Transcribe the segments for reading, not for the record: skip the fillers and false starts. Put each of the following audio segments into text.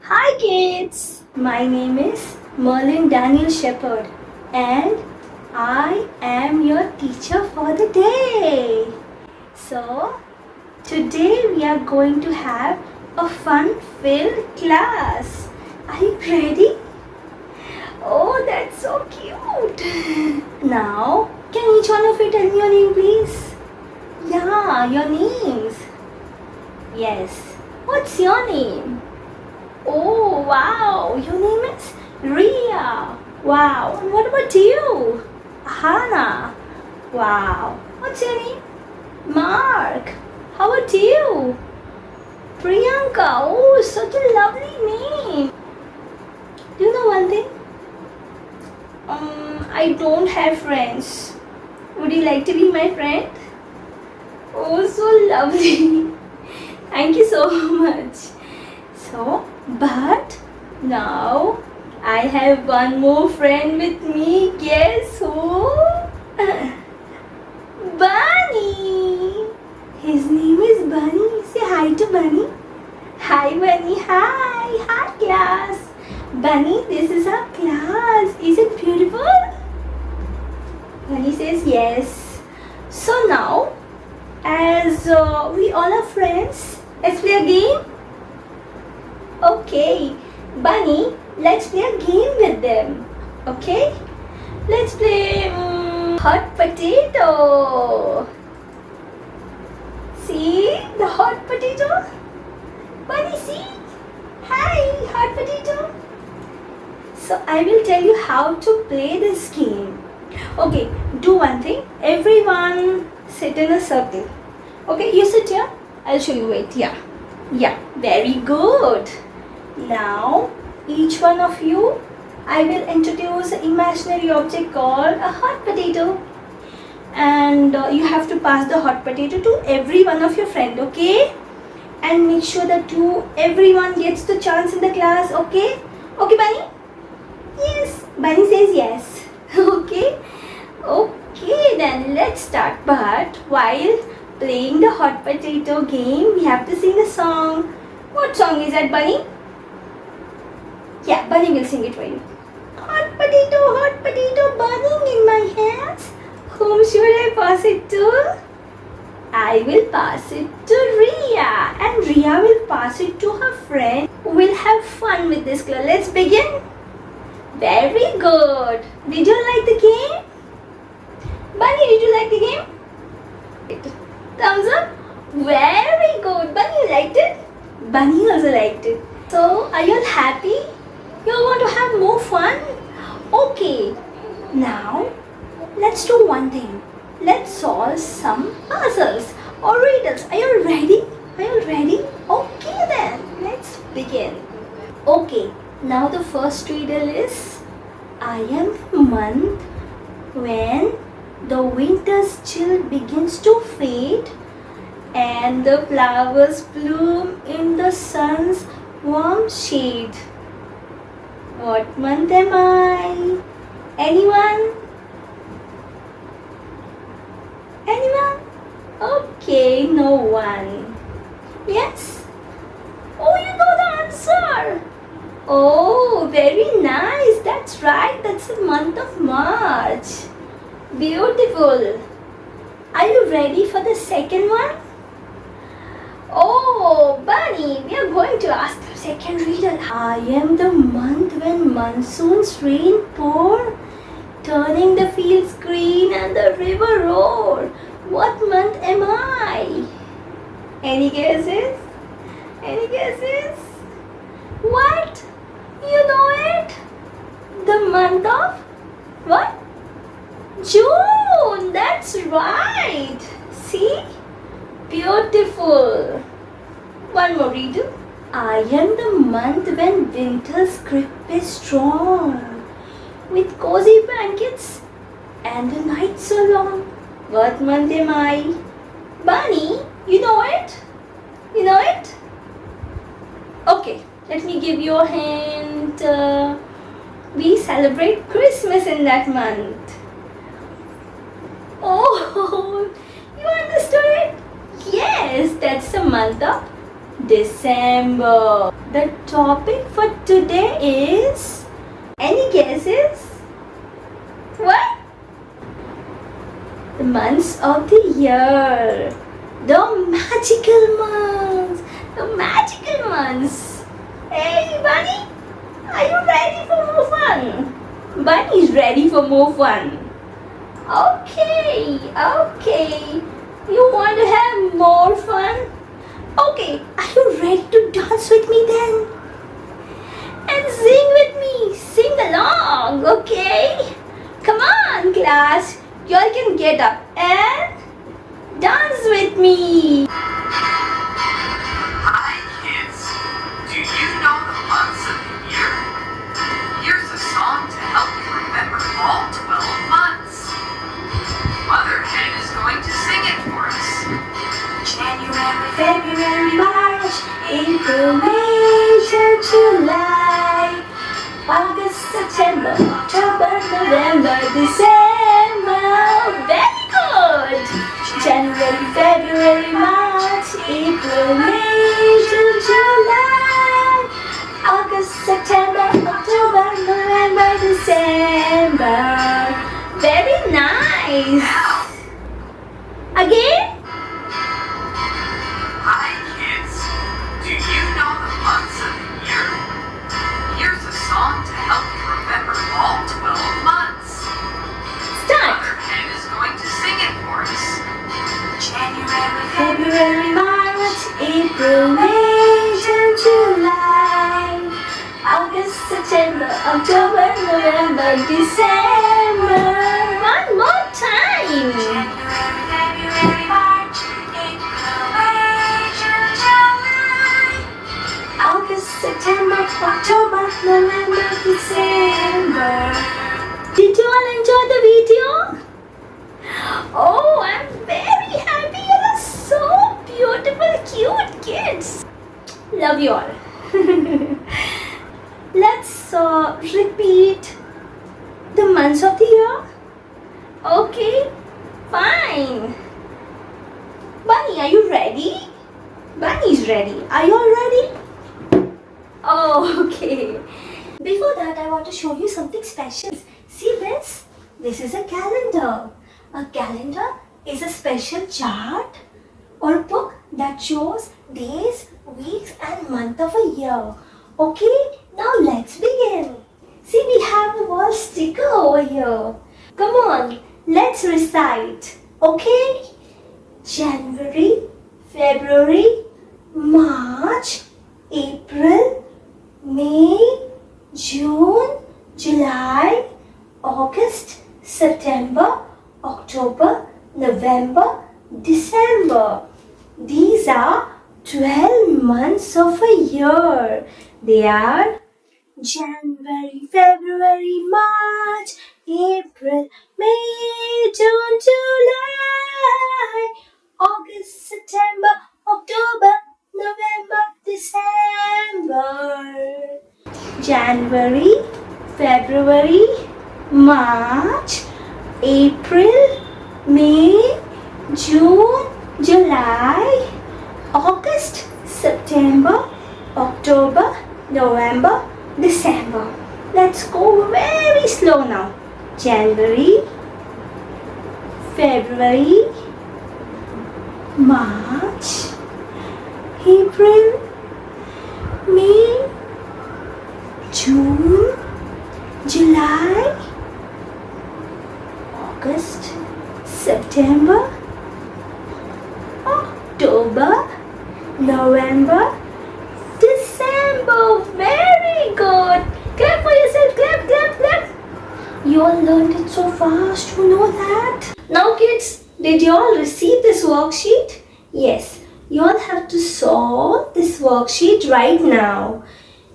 Hi kids, my name is Merlyn D Shepherd and I am your teacher for the day. So today we are going to have a fun-filled class. Are you ready? Oh, that's so cute. Now, can each one of you tell me your name please? Yeah, your names. Yes. What's your name? Oh, wow. Your name is Ria. Wow. And what about you? Hannah. Wow. What's your name? Mark. How about you? Priyanka. Oh, such a lovely name. Do you know one thing? I don't have friends. Would you like to be my friend? Oh, so lovely. Thank you so much. But now I have one more friend with me. Guess who? Bunny. His name is Bunny. Say hi to Bunny. Hi Bunny. Hi. Hi class. Bunny, this is our class. Is it beautiful? Bunny says yes. So now, as we all are friends, let's play a game. Okay, Bunny, let's play a game with them. Okay? Let's play hot potato. See the hot potato? Bunny, see? Hi, hot potato. So I will tell you how to play this game. Okay, do one thing. Everyone sit in a circle. Okay, you sit here. I'll show you. Wait, yeah. Yeah, very good. Now, each one of you, I will introduce an imaginary object called a hot potato. And you have to pass the hot potato to every one of your friends, okay? And make sure that everyone gets the chance in the class, okay? Okay, Bunny? Yes, Bunny says yes. Okay? Okay, then let's start. But while playing the hot potato game, we have to sing a song. What song is that, Bunny? Yeah, Bunny will sing it for you. Hot potato burning in my hands. Whom should I pass it to? I will pass it to Ria. And Ria will pass it to her friend. We'll have fun with this class. Let's begin. Very good. Did you like the game? Bunny, did you like the game? Thumbs up. Very good. Bunny, you liked it? Bunny also liked it. So, are you all happy? You all want to have more fun? Okay. Now, let's do one thing. Let's solve some puzzles or riddles. Are you all ready? Are you all ready? Okay then. Let's begin. Okay. Now the first riddle is, I am the month when the winter's chill begins to fade and the flowers bloom in the sun's warm shade. What month am I? Anyone? Anyone? Okay, no one. Yes? Oh, you know the answer. Oh, very nice. That's right. That's the month of March. Beautiful. Are you ready for the second one? Oh, Bunny, we are going to ask the second riddle. I am the month when monsoon's rain pour, turning the fields green and the river roar. What month am I? Any guesses? Any guesses? What? You know it? The month of what? June. That's right. See? Beautiful. One more riddle. I am the month when winter's grip is strong, with cozy blankets and the nights so long. What month am I? Bunny, you know it? You know it? Okay, let me give you a hint. We celebrate Christmas in that month. Oh, you understood it? Yes, that's the month of December. The topic for today is... Any guesses? What? The months of the year. The magical months. The magical months. Hey, Bunny, are you ready for more fun? Bunny's ready for more fun. Okay. You want to have more fun? Okay, are you ready to dance with me then? And sing with me. Sing along, okay? Come on, class. You all can get up and dance with me. Hi, kids. Do you know the months of the year? Here's a song to help you remember all 12 months. Mother Hen is going to sing it for us. January, February, March, April, May, June, July, August, September, October, November, December. Very good. January, February, March, April, May, June, July, August, September, October, November, December. Very nice. Again? Hi, kids. Do you know the months of the year? Here's a song to help you remember all 12 months. Start. Mother Hen is going to sing it for us. January, February, March, April, May, June, July, August, September, October, November, December. One more time. February, March, April, May, June, July. August, September, October, November, December. Did you all enjoy the video? Oh, I'm very happy. You are so beautiful, cute kids. Love you all. Let's repeat the months of the year. Okay, fine. Bunny, are you ready? Bunny's ready. Are you all ready? Oh, okay. Before that, I want to show you something special. See this? This is a calendar. A calendar is a special chart or book that shows days, weeks and month of a year. Okay, now let's begin. See, we have a wall sticker over here. Come on, let's recite. Okay? January, February, March, April, May, June, July, August, September, October, November, December. These are 12 months of a year. They are January, February, March, April, May, June, July, August, September, October, November, December. January, February, March, April, May, June, July, August, September, October, November, December. Let's go very slow now. January, February, March, April, May, June, July, August, September, October, November, December. Very good. Clap for yourself. Clap, clap, clap. You all learned it so fast. You know that. Now kids, did you all receive this worksheet? Yes. You all have to solve this worksheet right now.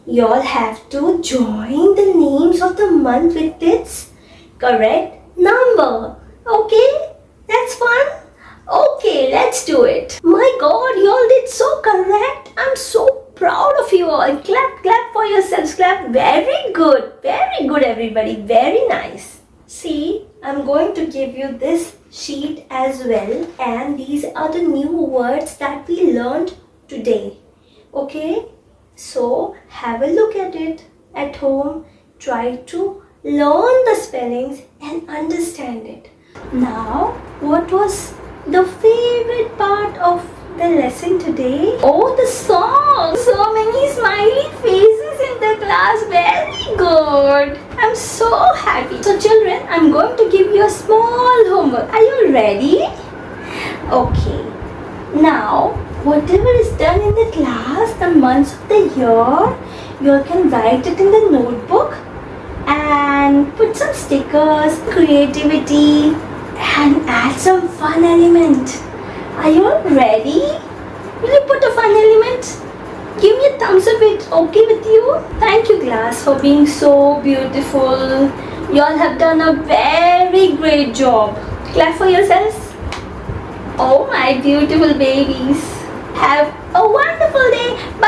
You all have to join the names of the month with its correct number. Okay? That's fun? Okay, let's do it. My God, you all did so correct. I'm so proud of you all. Clap, clap for yourselves. Clap. Very good. Very good, everybody. Very nice. See, I'm going to give you this sheet as well. And these are the new words that we learned today. Okay? So have a look at it at home. Try to learn the spellings and understand it. Now, what was the favorite part of the lesson today? Oh, the song! So many smiley faces in the class. Very good. I'm so happy. So children, I'm going to give you a small homework. Are you ready? Okay. Now, whatever is done in the class, the months of the year, you can write it in the notebook and put some stickers, creativity, and add some fun element. Are you all ready? Will you put a fun element? Give me a thumbs up, it's okay with you? Thank you class for being so beautiful. You all have done a very great job. Clap for yourselves. Oh my beautiful babies. Have a wonderful day. Bye.